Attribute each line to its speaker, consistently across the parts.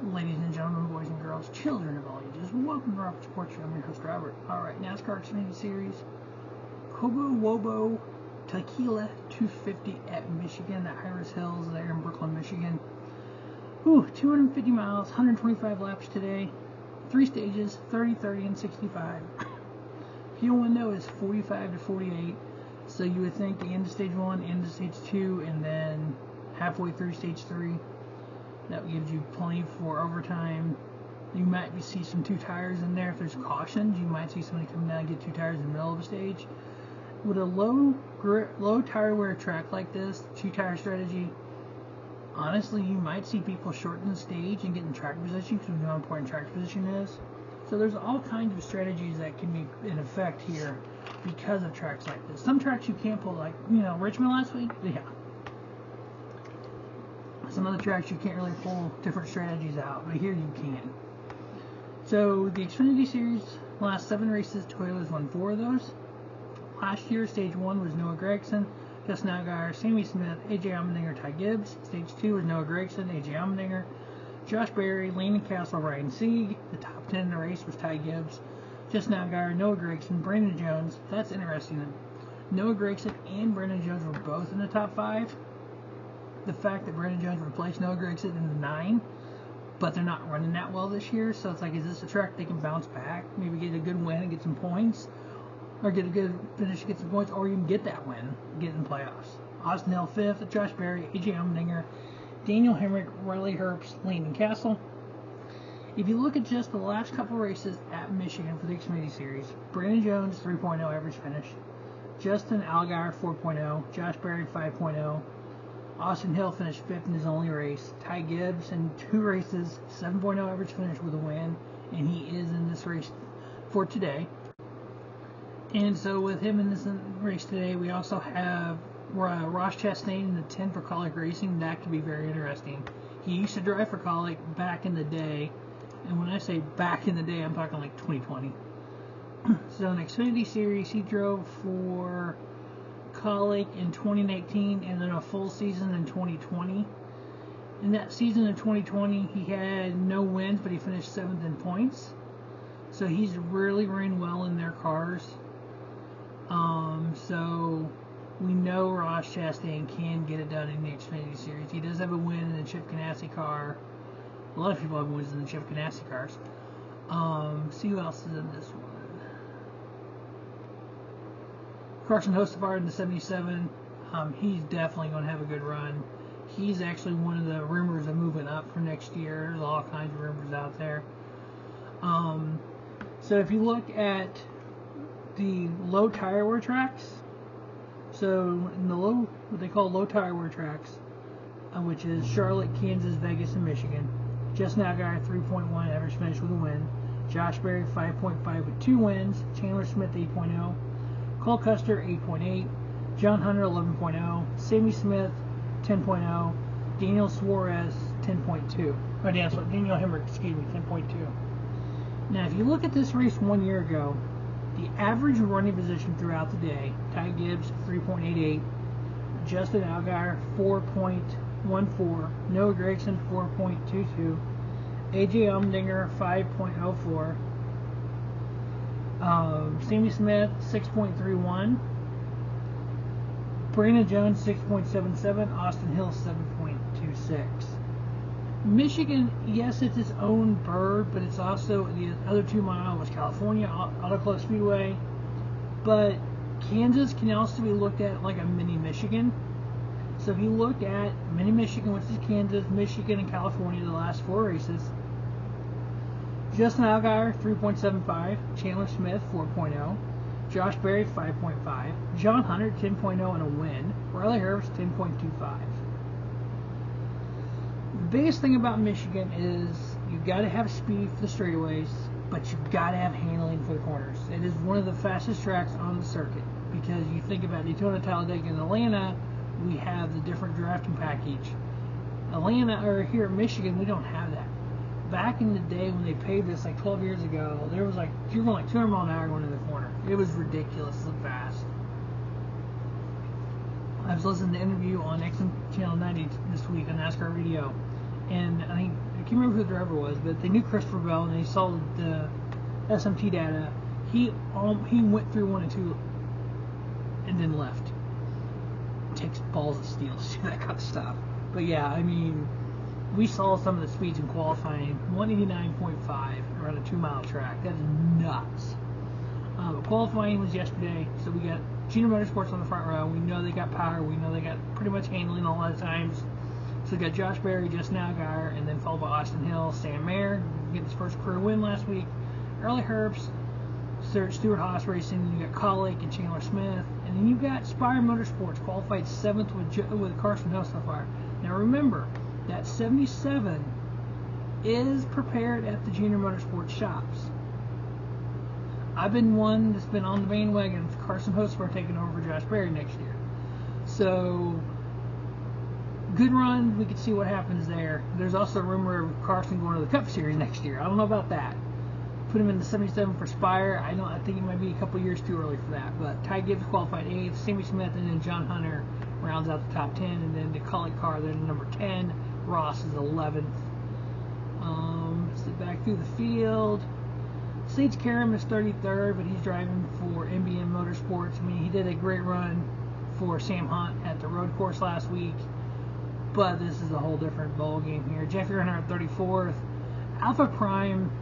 Speaker 1: Ladies and gentlemen, boys and girls, children of all ages, welcome to Robert Sports Show. I'm your host, Robert. Alright, NASCAR Xfinity Series, Cabo Wabo Tequila 250 at Michigan, at Iris Hills there in Brooklyn, Michigan. 250 miles, 125 laps today, 3 stages, 30, 30, and 65. Fuel window is 45 to 48, so you would think the end of stage 1, end of stage 2, and then halfway through stage 3. That gives you plenty for overtime. You might see some 2 tires in there if there's cautions. You might see somebody come down and get 2 tires in the middle of a stage. With a low tire wear track like this, 2 tire strategy, honestly, you might see people shorten the stage and get in track position because we know how important track position is. So there's all kinds of strategies that can be in effect here because of tracks like this. Some tracks you can't pull, like, Richmond last week, yeah. Some other tracks you can't really pull different strategies out, but here you can. So the Xfinity Series, last 7 races, Toyota's won 4 of those. Last year, stage 1 was Noah Gragson, Justin Allgaier, Sammy Smith, AJ Allmendinger, Ty Gibbs. Stage 2 was Noah Gragson, AJ Allmendinger, Josh Berry, Landon Castle, Ryan Sieg. The top 10 in the race was Ty Gibbs, Justin Allgaier, Noah Gragson, Brandon Jones. That's interesting. Noah Gragson and Brandon Jones were both in the top 5. The fact that Brandon Jones replaced Noah Gragson in the 9, but they're not running that well this year, so it's like, is this a track they can bounce back, maybe get a good win and get some points, or get a good finish and get some points, or even get that win, get in the playoffs? Austin Hill 5th, Josh Berry, AJ Allmendinger, Daniel Hemrick, Riley Herbst, Landon Castle. If you look at just the last couple races at Michigan for the Xfinity Series, Brandon Jones 3.0 average finish, Justin Allgaier 4.0, Josh Berry 5.0, Austin Hill finished 5th in his only race. Ty Gibbs in 2 races, 7.0 average finish with a win, and he is in this race for today. And so with him in this race today, we also have Ross Chastain in the 10 for Colic Racing. That could be very interesting. He used to drive for Colic back in the day, and when I say back in the day, I'm talking like 2020. So in the Xfinity Series, he drove for Colic in 2019 and then a full season in 2020. In that season in 2020, he had no wins, but he finished 7th in points. So he's really ran well in their cars. So we know Ross Chastain can get it done in the Xfinity Series. He does have a win in the Chip Ganassi car. A lot of people have wins in the Chip Ganassi cars. See who else is in this one. Carson Hocevar in the 77, he's definitely going to have a good run. He's actually one of the rumors of moving up for next year. There's all kinds of rumors out there. So if you look at the low tire wear tracks, so in the what they call low tire wear tracks, which is Charlotte, Kansas, Vegas, and Michigan, Justin Allgaier 3.1 average finish with a win, Josh Berry 5.5 with 2 wins, Chandler Smith 8.0, Cole Custer 8.8, John Hunter 11.0, Sammy Smith 10.0, Daniel Suarez 10.2, or Daniel Hemrick, 10.2. Now, if you look at this race 1 year ago, the average running position throughout the day, Ty Gibbs 3.88, Justin Allgaier 4.14, Noah Gragson 4.22, AJ Allmendinger 5.04. Sammy Smith 6.31, Brandon Jones 6.77, Austin Hill 7.26. Michigan, yes, it's its own bird, but it's also the other 2 mile was California Auto Club Speedway. But Kansas can also be looked at like a mini Michigan. So if you look at mini Michigan, which is Kansas, Michigan, and California, the last 4 races, Justin Allgaier 3.75, Chandler Smith 4.0, Josh Berry 5.5, John Hunter 10.0 and a win, Riley Herbst 10.25. The biggest thing about Michigan is you've got to have speed for the straightaways, but you've got to have handling for the corners. It is one of the fastest tracks on the circuit because you think about Daytona, Talladega, and Atlanta, we have the different drafting package. Atlanta, or here in Michigan, we don't have that. Back in the day when they paved this like 12 years ago, there was like, you were going like 200 miles an hour going in the corner. It was ridiculously fast. I was listening to an interview on XM Channel 90 this week on NASCAR Radio, and I think can't remember who the driver was, but they knew Christopher Bell, and they saw the SMT data. He went through 1 and 2 and then left. It takes balls of steel to do that kind of stuff. But yeah, I mean, we saw some of the speeds in qualifying. 189.5 around a 2-mile track. That is nuts. But qualifying was yesterday, so we got Junior Motorsports on the front row. We know they got power. We know they got pretty much handling a lot of times. So we got Josh Berry, Justin Allgaier, and then followed by Austin Hill, Sam Mayer, getting his first career win last week. Early Herbst, Stuart Haas Racing. You got Collick and Chandler Smith, and then you got Spire Motorsports qualified 7th with Carson Hill so far. Now remember that 77 is prepared at the Junior Motorsports shops. I've been one that's been on the bandwagon with Carson Hosmer taking over for Josh Berry next year. So, good run. We could see what happens there. There's also a rumor of Carson going to the Cup Series next year. I don't know about that. Put him in the 77 for Spire. I think it might be a couple years too early for that. But Ty Gibbs qualified 8th, Sammy Smith, and then John Hunter rounds out the top 10. And then the Collick car, then number 10. Ross is 11th. Sit back through the field. Sage Karam is 33rd, but he's driving for NBM Motorsports. I mean, he did a great run for Sam Hunt at the road course last week, but this is a whole different ball game here. Jeffrey Earnhardt 34th. Alpha Prime,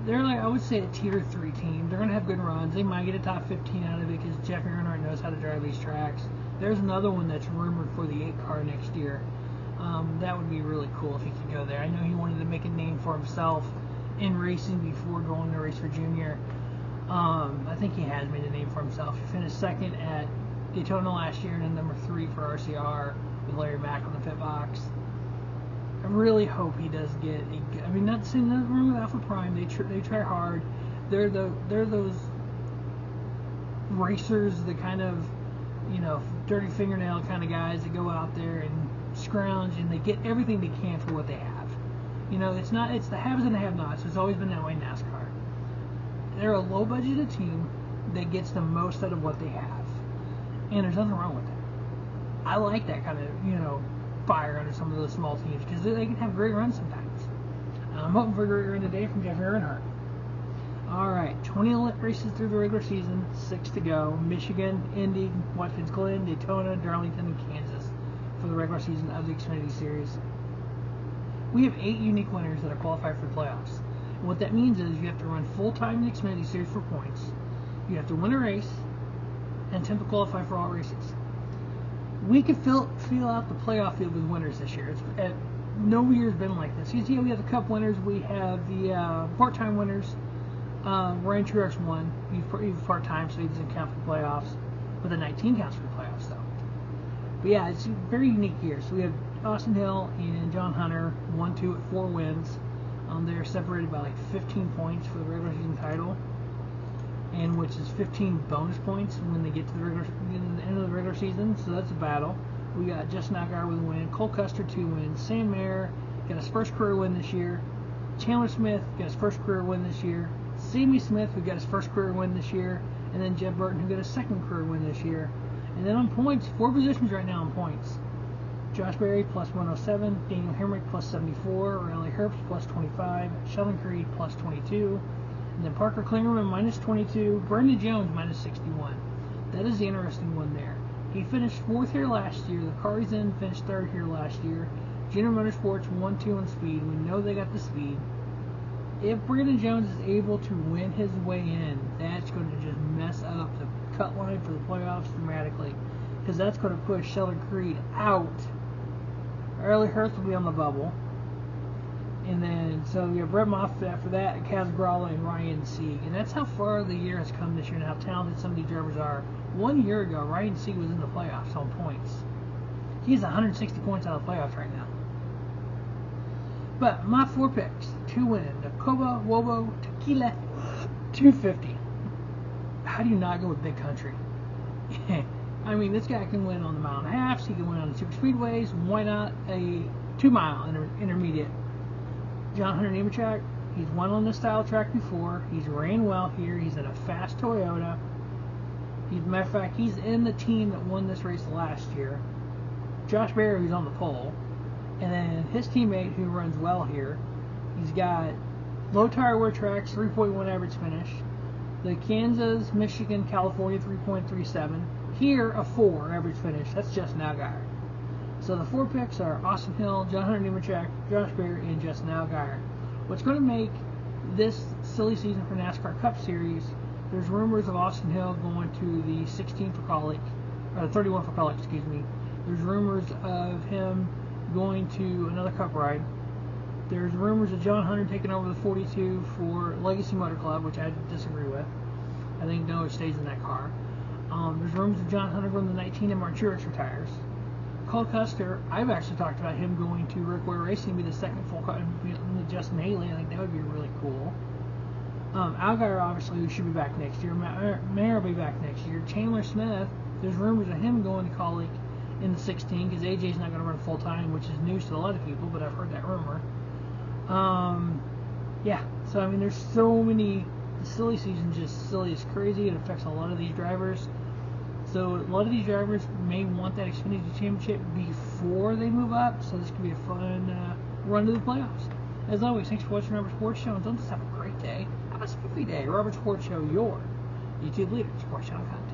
Speaker 1: they're like, I would say, a tier 3 team. They're going to have good runs. They might get a top 15 out of it because Jeffrey Earnhardt knows how to drive these tracks. There's another one that's rumored for the 8 car next year. That would be really cool if he could go there. I know he wanted to make a name for himself in racing before going to race for Junior. I think he has made a name for himself. He finished 2nd at Daytona last year and then number 3 for RCR with Larry Mack on the pit box. I really hope he does get I mean, not saying nothing wrong with Alpha Prime. They try hard. They're those racers, the kind of, you know, dirty fingernail kind of guys that go out there and scrounge and they get everything they can for what they have. You know, it's the haves and the have-nots. It's always been that way in NASCAR. They're a low-budgeted team that gets the most out of what they have. And there's nothing wrong with that. I like that kind of, you know, fire under some of those small teams because they can have great runs sometimes. I'm hoping for a great run today from Jeffrey Earnhardt. Alright, 20 races through the regular season, 6 to go. Michigan, Indy, Watkins Glen, Daytona, Darlington, and Kansas for the regular season of the Xfinity Series. We have 8 unique winners that are qualified for the playoffs. And what that means is you have to run full-time in the Xfinity Series for points. You have to win a race and attempt to qualify for all races. We could fill out the playoff field with winners this year. No year's been like this. You see, we have the Cup winners. We have the part-time winners. Ryan Truex won. He's part-time, so he doesn't count for the playoffs. But the 19 counts for the playoffs, though. But yeah, it's a very unique year. So we have Austin Hill and John Hunter, 1-2 at 4 wins. They're separated by like 15 points for the regular season title, and which is 15 bonus points when they get to the end of the regular season. So that's a battle. We got Justin Allgaier with a win, Cole Custer 2 wins, Sam Mayer got his first career win this year, Chandler Smith got his first career win this year, Sammy Smith who got his first career win this year, and then Jeb Burton who got his second career win this year. And then on points, 4 positions right now on points. Josh Berry plus 107, Daniel Hemrick plus 74, Riley Herbst plus 25, Sheldon Creed plus 22, and then Parker Klingerman minus 22, Brandon Jones minus 61. That is the interesting one there. He finished 4th here last year. The car he's in finished 3rd here last year. Junior Motorsports 1-2 in speed. We know they got the speed. If Brandon Jones is able to win his way in, that's going to just mess up the cut line for the playoffs dramatically, because that's going to push Sheldon Creed out. Early Herbst will be on the bubble. And then, so you have Brett Moffitt after that, and Kaz Gralla and Ryan Sieg. And that's how far the year has come this year and how talented some of these drivers are. 1 year ago, Ryan Sieg was in the playoffs on points. He's 160 points out of the playoffs right now. But my 4 picks to win the Cabo Wabo Tequila 250. How do you not go with Big Country? I mean, this guy can win on the mile and a half. He can win on the super speedways. Why not a 2-mile intermediate? John Hunter Nemechek, he's won on this style track before. He's ran well here. He's in a fast Toyota. Matter of fact, he's in the team that won this race last year. Josh Berry, who's on the pole. And then his teammate, who runs well here, he's got low tire wear tracks, 3.1 average finish. The Kansas, Michigan, California, 3.37. Here, a 4 average finish. That's Justin Allgaier. So the 4 picks are Austin Hill, John Hunter Nemechek, Josh Berry, and Justin Allgaier. What's going to make this silly season for NASCAR Cup Series, there's rumors of Austin Hill going to the 16 for Colic, or the 31 for Colic, excuse me. There's rumors of him going to another Cup ride. There's rumors of John Hunter taking over the 42 for Legacy Motor Club, which I disagree with. I think Noah stays in that car. There's rumors of John Hunter going to the 19 and Mark Truex retires. Cole Custer, I've actually talked about him going to Rick Ware Racing, be the second full car with Justin Haley. I think that would be really cool. Allgaier obviously should be back next year. Mayer will be back next year. Chandler Smith, there's rumors of him going to Colic in the 16 because AJ's not going to run full time, which is news to a lot of people, but I've heard that rumor. Yeah, so I mean, there's so many. The silly season's just silly as crazy. It affects a lot of these drivers. So a lot of these drivers may want that Xfinity Championship before they move up. So this could be a fun run to the playoffs. As always, thanks for watching Robert Sports Show, and don't just have a great day. Have a spiffy day. Robert Sports Show, your YouTube leader, sports channel content.